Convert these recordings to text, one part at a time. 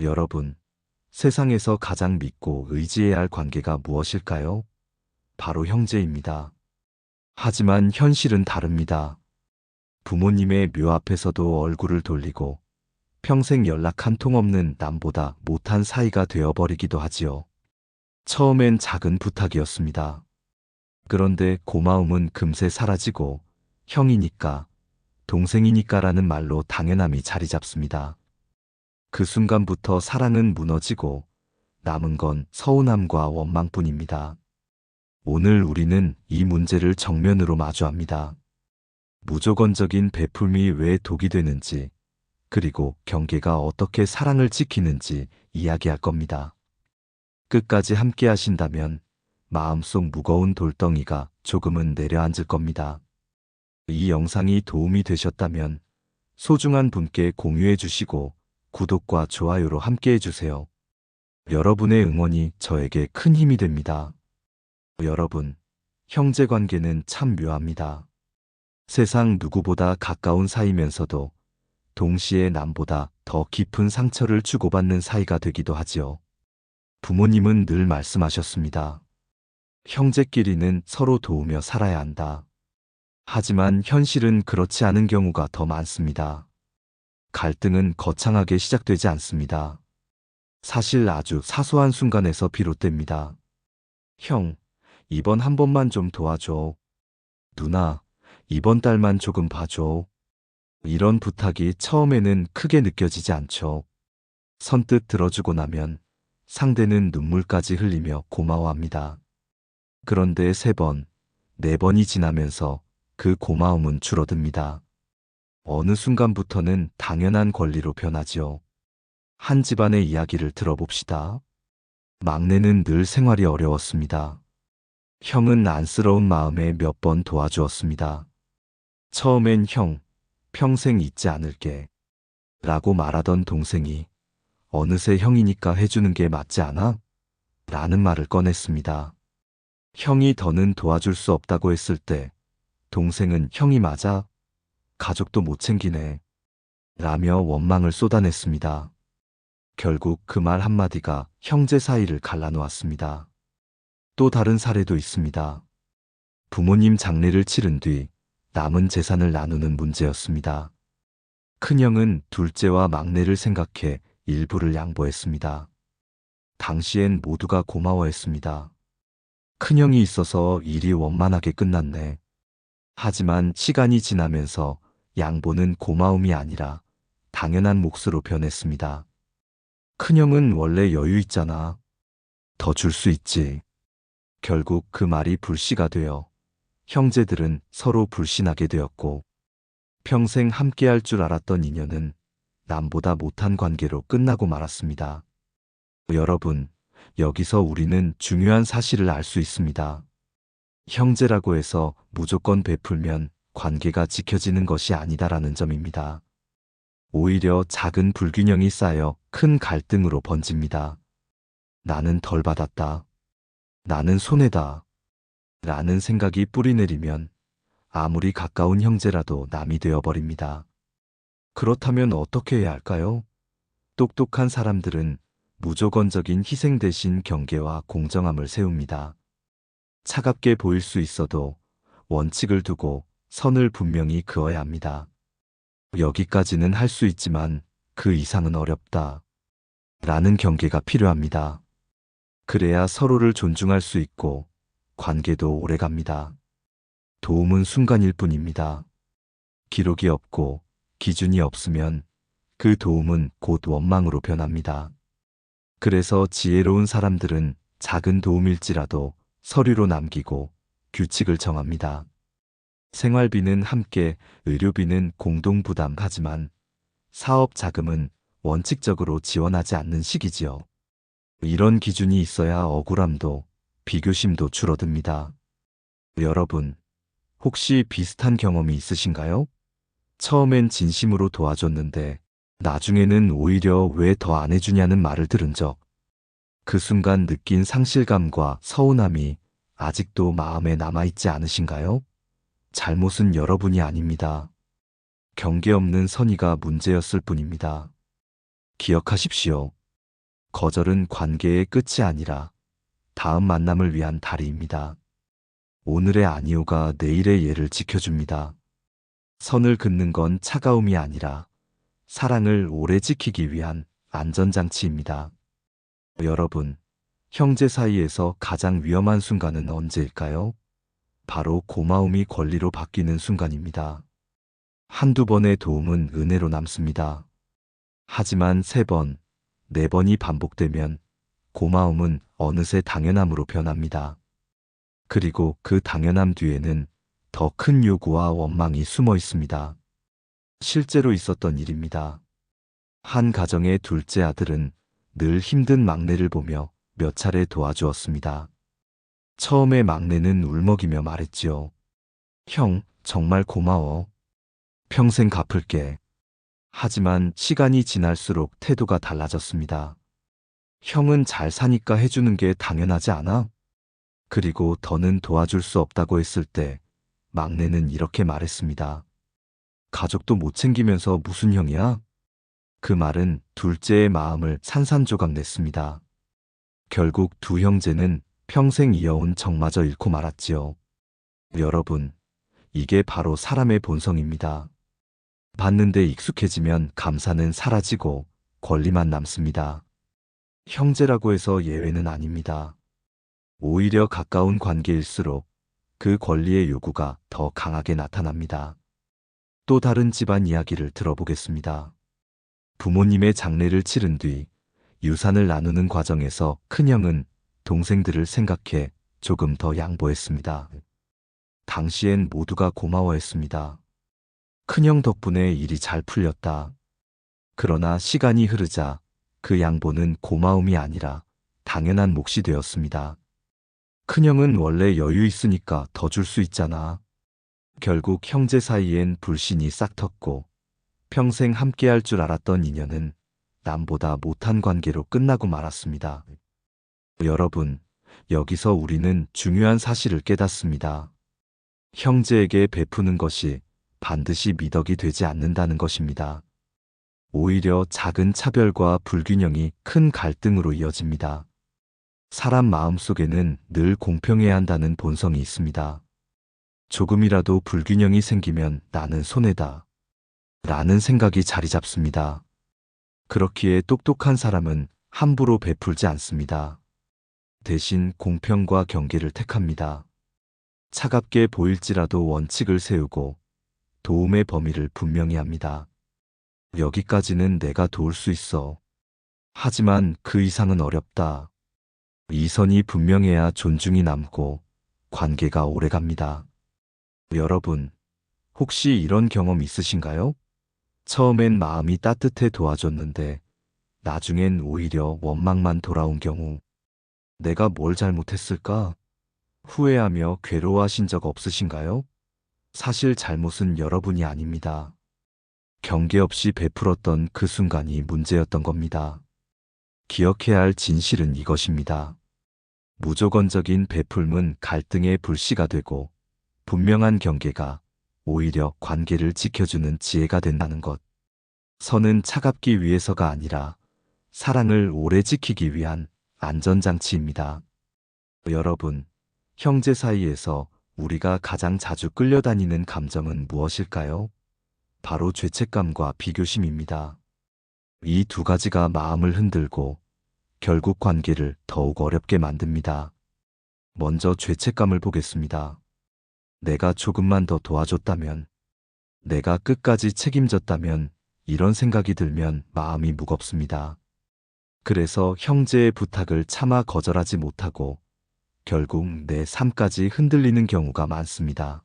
여러분, 세상에서 가장 믿고 의지해야 할 관계가 무엇일까요? 바로 형제입니다. 하지만 현실은 다릅니다. 부모님의 묘 앞에서도 얼굴을 돌리고 평생 연락 한 통 없는 남보다 못한 사이가 되어버리기도 하지요. 처음엔 작은 부탁이었습니다. 그런데 고마움은 금세 사라지고 형이니까, 동생이니까라는 말로 당연함이 자리 잡습니다. 그 순간부터 사랑은 무너지고 남은 건 서운함과 원망뿐입니다. 오늘 우리는 이 문제를 정면으로 마주합니다. 무조건적인 베풀미 왜 독이 되는지, 그리고 경계가 어떻게 사랑을 지키는지 이야기할 겁니다. 끝까지 함께 하신다면 마음속 무거운 돌덩이가 조금은 내려앉을 겁니다. 이 영상이 도움이 되셨다면 소중한 분께 공유해 주시고 구독과 좋아요로 함께 해주세요. 여러분의 응원이 저에게 큰 힘이 됩니다. 여러분, 형제 관계는 참 묘합니다. 세상 누구보다 가까운 사이면서도 동시에 남보다 더 깊은 상처를 주고받는 사이가 되기도 하지요. 부모님은 늘 말씀하셨습니다. 형제끼리는 서로 도우며 살아야 한다. 하지만 현실은 그렇지 않은 경우가 더 많습니다. 갈등은 거창하게 시작되지 않습니다. 사실 아주 사소한 순간에서 비롯됩니다. 형, 이번 한 번만 좀 도와줘. 누나, 이번 달만 조금 봐줘. 이런 부탁이 처음에는 크게 느껴지지 않죠. 선뜻 들어주고 나면 상대는 눈물까지 흘리며 고마워합니다. 그런데 3번, 4번이 지나면서 그 고마움은 줄어듭니다. 어느 순간부터는 당연한 권리로 변하지요. 한 집안의 이야기를 들어봅시다. 막내는 늘 생활이 어려웠습니다. 형은 안쓰러운 마음에 몇 번 도와주었습니다. 처음엔 형, 평생 잊지 않을게 라고 말하던 동생이 어느새 형이니까 해주는 게 맞지 않아? 라는 말을 꺼냈습니다. 형이 더는 도와줄 수 없다고 했을 때 동생은 형이 맞아? 가족도 못 챙기네 라며 원망을 쏟아냈습니다. 결국 그 말 한마디가 형제 사이를 갈라놓았습니다. 또 다른 사례도 있습니다. 부모님 장례를 치른 뒤 남은 재산을 나누는 문제였습니다. 큰형은 둘째와 막내를 생각해 일부를 양보했습니다. 당시엔 모두가 고마워했습니다. 큰형이 있어서 일이 원만하게 끝났네. 하지만 시간이 지나면서 양보는 고마움이 아니라 당연한 몫으로 변했습니다. 큰형은 원래 여유 있잖아. 더 줄 수 있지. 결국 그 말이 불씨가 되어 형제들은 서로 불신하게 되었고 평생 함께할 줄 알았던 인연은 남보다 못한 관계로 끝나고 말았습니다. 여러분, 여기서 우리는 중요한 사실을 알 수 있습니다. 형제라고 해서 무조건 베풀면 관계가 지켜지는 것이 아니다라는 점입니다. 오히려 작은 불균형이 쌓여 큰 갈등으로 번집니다. 나는 덜 받았다. 나는 손해다. 라는 생각이 뿌리내리면 아무리 가까운 형제라도 남이 되어버립니다. 그렇다면 어떻게 해야 할까요? 똑똑한 사람들은 무조건적인 희생 대신 경계와 공정함을 세웁니다. 차갑게 보일 수 있어도 원칙을 두고 선을 분명히 그어야 합니다. 여기까지는 할 수 있지만 그 이상은 어렵다. 라는 경계가 필요합니다. 그래야 서로를 존중할 수 있고 관계도 오래갑니다. 도움은 순간일 뿐입니다. 기록이 없고 기준이 없으면 그 도움은 곧 원망으로 변합니다. 그래서 지혜로운 사람들은 작은 도움일지라도 서류로 남기고 규칙을 정합니다. 생활비는 함께, 의료비는 공동 부담하지만 사업 자금은 원칙적으로 지원하지 않는 식이지요. 이런 기준이 있어야 억울함도 비교심도 줄어듭니다. 여러분, 혹시 비슷한 경험이 있으신가요? 처음엔 진심으로 도와줬는데 나중에는 오히려 왜 더 안 해주냐는 말을 들은 적. 그 순간 느낀 상실감과 서운함이 아직도 마음에 남아있지 않으신가요? 잘못은 여러분이 아닙니다. 경계 없는 선의가 문제였을 뿐입니다. 기억하십시오. 거절은 관계의 끝이 아니라 다음 만남을 위한 다리입니다. 오늘의 아니오가 내일의 예를 지켜줍니다. 선을 긋는 건 차가움이 아니라 사랑을 오래 지키기 위한 안전장치입니다. 여러분, 형제 사이에서 가장 위험한 순간은 언제일까요? 바로 고마움이 권리로 바뀌는 순간입니다. 한두 번의 도움은 은혜로 남습니다. 하지만 3번, 4번이 반복되면 고마움은 어느새 당연함으로 변합니다. 그리고 그 당연함 뒤에는 더 큰 요구와 원망이 숨어 있습니다. 실제로 있었던 일입니다. 한 가정의 둘째 아들은 늘 힘든 막내를 보며 몇 차례 도와주었습니다. 처음에 막내는 울먹이며 말했지요. 형, 정말 고마워. 평생 갚을게. 하지만 시간이 지날수록 태도가 달라졌습니다. 형은 잘 사니까 해주는 게 당연하지 않아? 그리고 더는 도와줄 수 없다고 했을 때 막내는 이렇게 말했습니다. 가족도 못 챙기면서 무슨 형이야? 그 말은 둘째의 마음을 산산조각 냈습니다. 결국 두 형제는 평생 이어온 정마저 잃고 말았지요. 여러분, 이게 바로 사람의 본성입니다. 받는데 익숙해지면 감사는 사라지고 권리만 남습니다. 형제라고 해서 예외는 아닙니다. 오히려 가까운 관계일수록 그 권리의 요구가 더 강하게 나타납니다. 또 다른 집안 이야기를 들어보겠습니다. 부모님의 장례를 치른 뒤 유산을 나누는 과정에서 큰형은 동생들을 생각해 조금 더 양보했습니다. 당시엔 모두가 고마워했습니다. 큰형 덕분에 일이 잘 풀렸다. 그러나 시간이 흐르자 그 양보는 고마움이 아니라 당연한 몫이 되었습니다. 큰형은 원래 여유 있으니까 더 줄 수 있잖아. 결국 형제 사이엔 불신이 싹 텄고 평생 함께할 줄 알았던 인연은 남보다 못한 관계로 끝나고 말았습니다. 여러분, 여기서 우리는 중요한 사실을 깨닫습니다. 형제에게 베푸는 것이 반드시 미덕이 되지 않는다는 것입니다. 오히려 작은 차별과 불균형이 큰 갈등으로 이어집니다. 사람 마음속에는 늘 공평해야 한다는 본성이 있습니다. 조금이라도 불균형이 생기면 나는 손해다 라는 생각이 자리 잡습니다. 그렇기에 똑똑한 사람은 함부로 베풀지 않습니다. 대신 공평과 경계를 택합니다. 차갑게 보일지라도 원칙을 세우고 도움의 범위를 분명히 합니다. 여기까지는 내가 도울 수 있어. 하지만 그 이상은 어렵다. 이 선이 분명해야 존중이 남고 관계가 오래갑니다. 여러분, 혹시 이런 경험 있으신가요? 처음엔 마음이 따뜻해 도와줬는데 나중엔 오히려 원망만 돌아온 경우. 내가 뭘 잘못했을까? 후회하며 괴로워하신 적 없으신가요? 사실 잘못은 여러분이 아닙니다. 경계 없이 베풀었던 그 순간이 문제였던 겁니다. 기억해야 할 진실은 이것입니다. 무조건적인 베풀문 갈등의 불씨가 되고 분명한 경계가 오히려 관계를 지켜주는 지혜가 된다는 것. 선은 차갑기 위해서가 아니라 사랑을 오래 지키기 위한 안전장치입니다. 여러분, 형제 사이에서 우리가 가장 자주 끌려다니는 감정은 무엇일까요? 바로 죄책감과 비교심입니다. 이 두 가지가 마음을 흔들고 결국 관계를 더욱 어렵게 만듭니다. 먼저 죄책감을 보겠습니다. 내가 조금만 더 도와줬다면, 내가 끝까지 책임졌다면 이런 생각이 들면 마음이 무겁습니다. 그래서 형제의 부탁을 차마 거절하지 못하고 결국 내 삶까지 흔들리는 경우가 많습니다.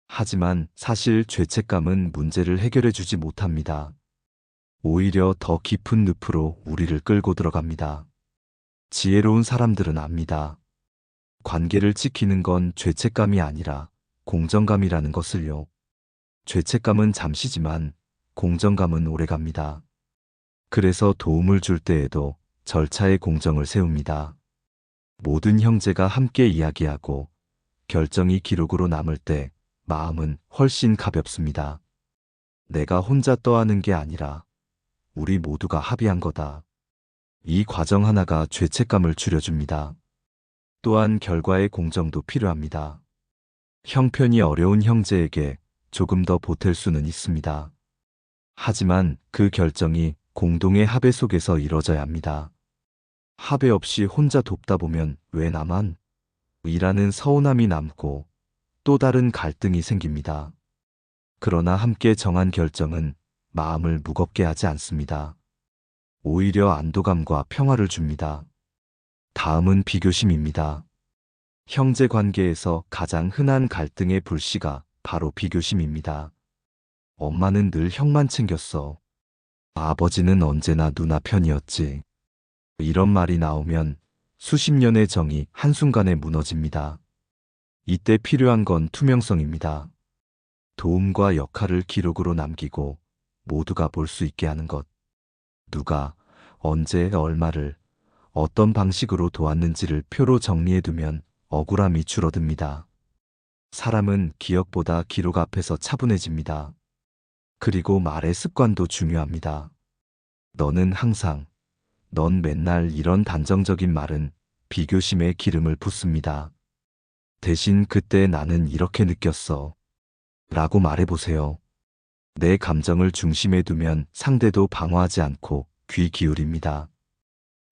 하지만 사실 죄책감은 문제를 해결해 주지 못합니다. 오히려 더 깊은 늪으로 우리를 끌고 들어갑니다. 지혜로운 사람들은 압니다. 관계를 지키는 건 죄책감이 아니라 공정감이라는 것을요. 죄책감은 잠시지만 공정감은 오래갑니다. 그래서 도움을 줄 때에도 절차의 공정을 세웁니다. 모든 형제가 함께 이야기하고 결정이 기록으로 남을 때 마음은 훨씬 가볍습니다. 내가 혼자 떠하는 게 아니라 우리 모두가 합의한 거다. 이 과정 하나가 죄책감을 줄여줍니다. 또한 결과의 공정도 필요합니다. 형편이 어려운 형제에게 조금 더 보탤 수는 있습니다. 하지만 그 결정이 공동의 합의 속에서 이뤄져야 합니다. 합의 없이 혼자 돕다 보면 왜 나만? 이라는 서운함이 남고 또 다른 갈등이 생깁니다. 그러나 함께 정한 결정은 마음을 무겁게 하지 않습니다. 오히려 안도감과 평화를 줍니다. 다음은 비교심입니다. 형제 관계에서 가장 흔한 갈등의 불씨가 바로 비교심입니다. 엄마는 늘 형만 챙겼어. 아버지는 언제나 누나 편이었지. 이런 말이 나오면 수십 년의 정이 한순간에 무너집니다. 이때 필요한 건 투명성입니다. 도움과 역할을 기록으로 남기고 모두가 볼 수 있게 하는 것. 누가, 언제, 얼마를, 어떤 방식으로 도왔는지를 표로 정리해두면 억울함이 줄어듭니다. 사람은 기억보다 기록 앞에서 차분해집니다. 그리고 말의 습관도 중요합니다. 너는 항상, 넌 맨날 이런 단정적인 말은 비교심에 기름을 붓습니다. 대신 그때 나는 이렇게 느꼈어. 라고 말해보세요. 내 감정을 중심에 두면 상대도 방어하지 않고 귀 기울입니다.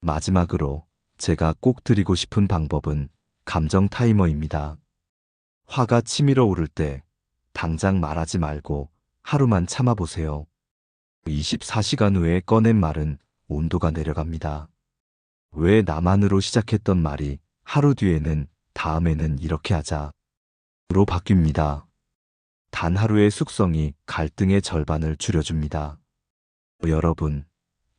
마지막으로 제가 꼭 드리고 싶은 방법은 감정 타이머입니다. 화가 치밀어 오를 때 당장 말하지 말고 하루만 참아보세요. 24시간 후에 꺼낸 말은 온도가 내려갑니다. 왜 나만으로 시작했던 말이 하루 뒤에는 다음에는 이렇게 하자로 바뀝니다. 단 하루의 숙성이 갈등의 절반을 줄여줍니다. 여러분,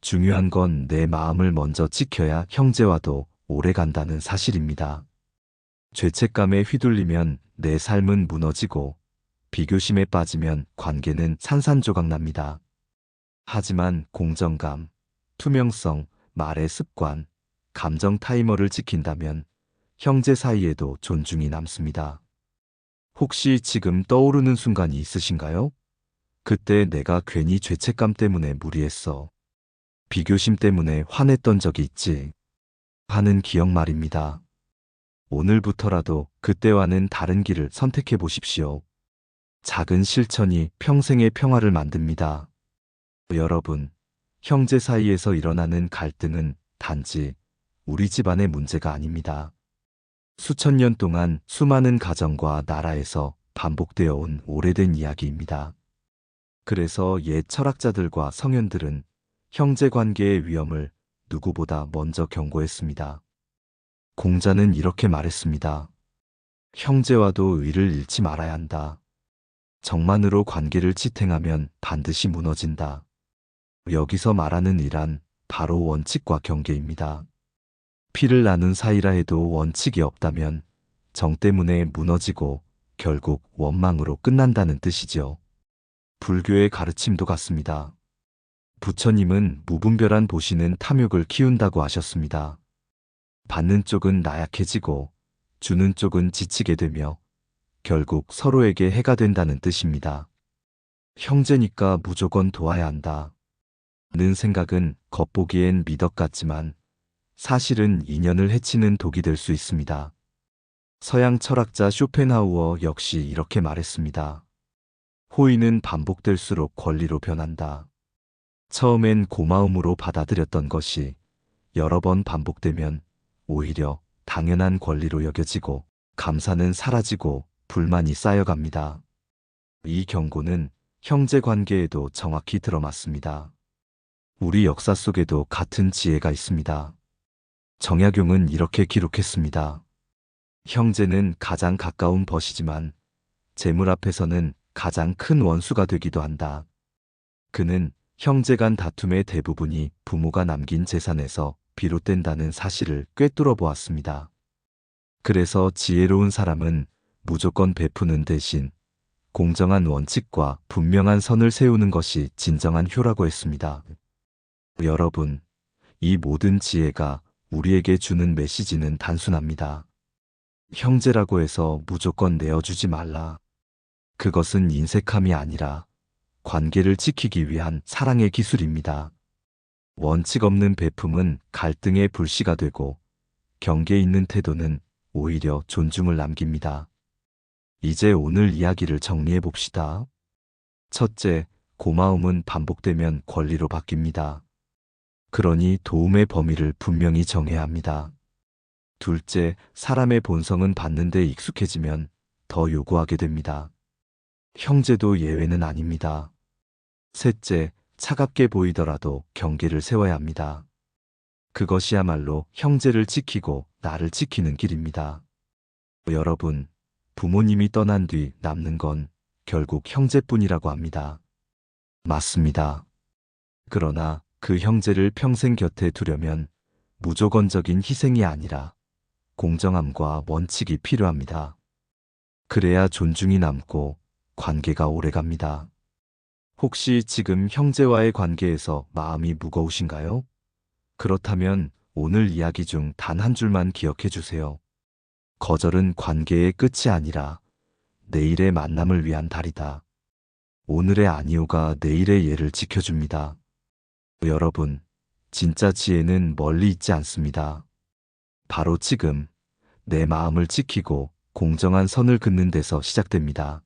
중요한 건 내 마음을 먼저 지켜야 형제와도 오래 간다는 사실입니다. 죄책감에 휘둘리면 내 삶은 무너지고 비교심에 빠지면 관계는 산산조각 납니다. 하지만 공정감, 투명성, 말의 습관, 감정 타이머를 지킨다면 형제 사이에도 존중이 남습니다. 혹시 지금 떠오르는 순간이 있으신가요? 그때 내가 괜히 죄책감 때문에 무리했어. 비교심 때문에 화냈던 적이 있지. 하는 기억 말입니다. 오늘부터라도 그때와는 다른 길을 선택해 보십시오. 작은 실천이 평생의 평화를 만듭니다. 여러분, 형제 사이에서 일어나는 갈등은 단지 우리 집안의 문제가 아닙니다. 수천 년 동안 수많은 가정과 나라에서 반복되어 온 오래된 이야기입니다. 그래서 옛 철학자들과 성현들은 형제 관계의 위험을 누구보다 먼저 경고했습니다. 공자는 이렇게 말했습니다. 형제와도 의를 잃지 말아야 한다. 정만으로 관계를 지탱하면 반드시 무너진다. 여기서 말하는 의란 바로 원칙과 경계입니다. 피를 나눈 사이라 해도 원칙이 없다면 정 때문에 무너지고 결국 원망으로 끝난다는 뜻이죠. 불교의 가르침도 같습니다. 부처님은 무분별한 보시는 탐욕을 키운다고 하셨습니다. 받는 쪽은 나약해지고 주는 쪽은 지치게 되며 결국 서로에게 해가 된다는 뜻입니다. 형제니까 무조건 도와야 한다. 는 생각은 겉보기엔 미덕 같지만 사실은 인연을 해치는 독이 될 수 있습니다. 서양 철학자 쇼펜하우어 역시 이렇게 말했습니다. 호의는 반복될수록 권리로 변한다. 처음엔 고마움으로 받아들였던 것이 여러 번 반복되면 오히려 당연한 권리로 여겨지고 감사는 사라지고 불만이 쌓여갑니다. 이 경고는 형제 관계에도 정확히 들어맞습니다. 우리 역사 속에도 같은 지혜가 있습니다. 정약용은 이렇게 기록했습니다. 형제는 가장 가까운 벗이지만 재물 앞에서는 가장 큰 원수가 되기도 한다. 그는 형제 간 다툼의 대부분이 부모가 남긴 재산에서 비롯된다는 사실을 꿰뚫어 보았습니다. 그래서 지혜로운 사람은 무조건 베푸는 대신 공정한 원칙과 분명한 선을 세우는 것이 진정한 효라고 했습니다. 여러분, 이 모든 지혜가 우리에게 주는 메시지는 단순합니다. 형제라고 해서 무조건 내어주지 말라. 그것은 인색함이 아니라 관계를 지키기 위한 사랑의 기술입니다. 원칙 없는 베품은 갈등의 불씨가 되고 경계 있는 태도는 오히려 존중을 남깁니다. 이제 오늘 이야기를 정리해 봅시다. 첫째, 고마움은 반복되면 권리로 바뀝니다. 그러니 도움의 범위를 분명히 정해야 합니다. 둘째, 사람의 본성은 받는 데 익숙해지면 더 요구하게 됩니다. 형제도 예외는 아닙니다. 셋째, 차갑게 보이더라도 경계를 세워야 합니다. 그것이야말로 형제를 지키고 나를 지키는 길입니다. 여러분, 부모님이 떠난 뒤 남는 건 결국 형제뿐이라고 합니다. 맞습니다. 그러나 그 형제를 평생 곁에 두려면 무조건적인 희생이 아니라 공정함과 원칙이 필요합니다. 그래야 존중이 남고 관계가 오래갑니다. 혹시 지금 형제와의 관계에서 마음이 무거우신가요? 그렇다면 오늘 이야기 중 단 한 줄만 기억해 주세요. 거절은 관계의 끝이 아니라 내일의 만남을 위한 달이다. 오늘의 아니오가 내일의 예를 지켜줍니다. 여러분, 진짜 지혜는 멀리 있지 않습니다. 바로 지금 내 마음을 지키고 공정한 선을 긋는 데서 시작됩니다.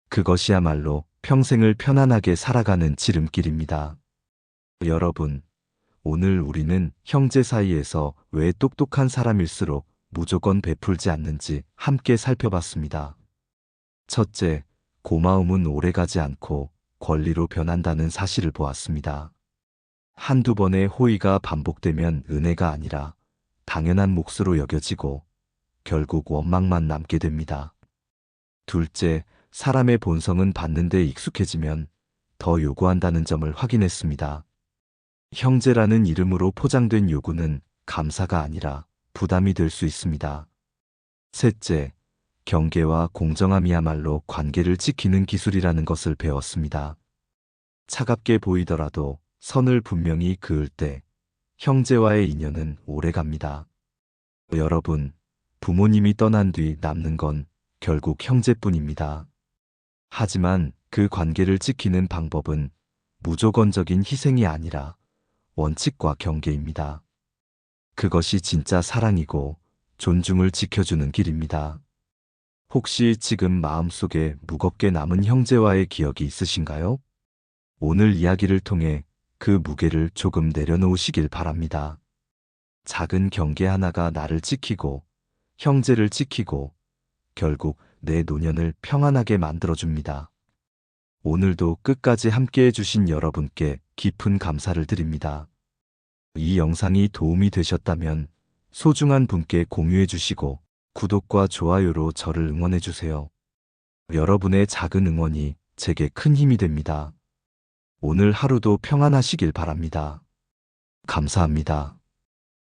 그것이야말로 평생을 편안하게 살아가는 지름길입니다. 여러분, 오늘 우리는 형제 사이에서 왜 똑똑한 사람일수록 무조건 베풀지 않는지 함께 살펴봤습니다. 첫째, 고마움은 오래가지 않고 권리로 변한다는 사실을 보았습니다. 한두 번의 호의가 반복되면 은혜가 아니라 당연한 몫으로 여겨지고 결국 원망만 남게 됩니다. 둘째, 사람의 본성은 받는 데 익숙해지면 더 요구한다는 점을 확인했습니다. 형제라는 이름으로 포장된 요구는 감사가 아니라 부담이 될 수 있습니다. 셋째, 경계와 공정함이야말로 관계를 지키는 기술이라는 것을 배웠습니다. 차갑게 보이더라도 선을 분명히 그을 때 형제와의 인연은 오래갑니다. 여러분, 부모님이 떠난 뒤 남는 건 결국 형제뿐입니다. 하지만 그 관계를 지키는 방법은 무조건적인 희생이 아니라 원칙과 경계입니다. 그것이 진짜 사랑이고 존중을 지켜주는 길입니다. 혹시 지금 마음속에 무겁게 남은 형제와의 기억이 있으신가요? 오늘 이야기를 통해 그 무게를 조금 내려놓으시길 바랍니다. 작은 경계 하나가 나를 지키고 형제를 지키고 결국 내 노년을 평안하게 만들어줍니다. 오늘도 끝까지 함께해 주신 여러분께 깊은 감사를 드립니다. 이 영상이 도움이 되셨다면 소중한 분께 공유해 주시고 구독과 좋아요로 저를 응원해 주세요. 여러분의 작은 응원이 제게 큰 힘이 됩니다. 오늘 하루도 평안하시길 바랍니다. 감사합니다.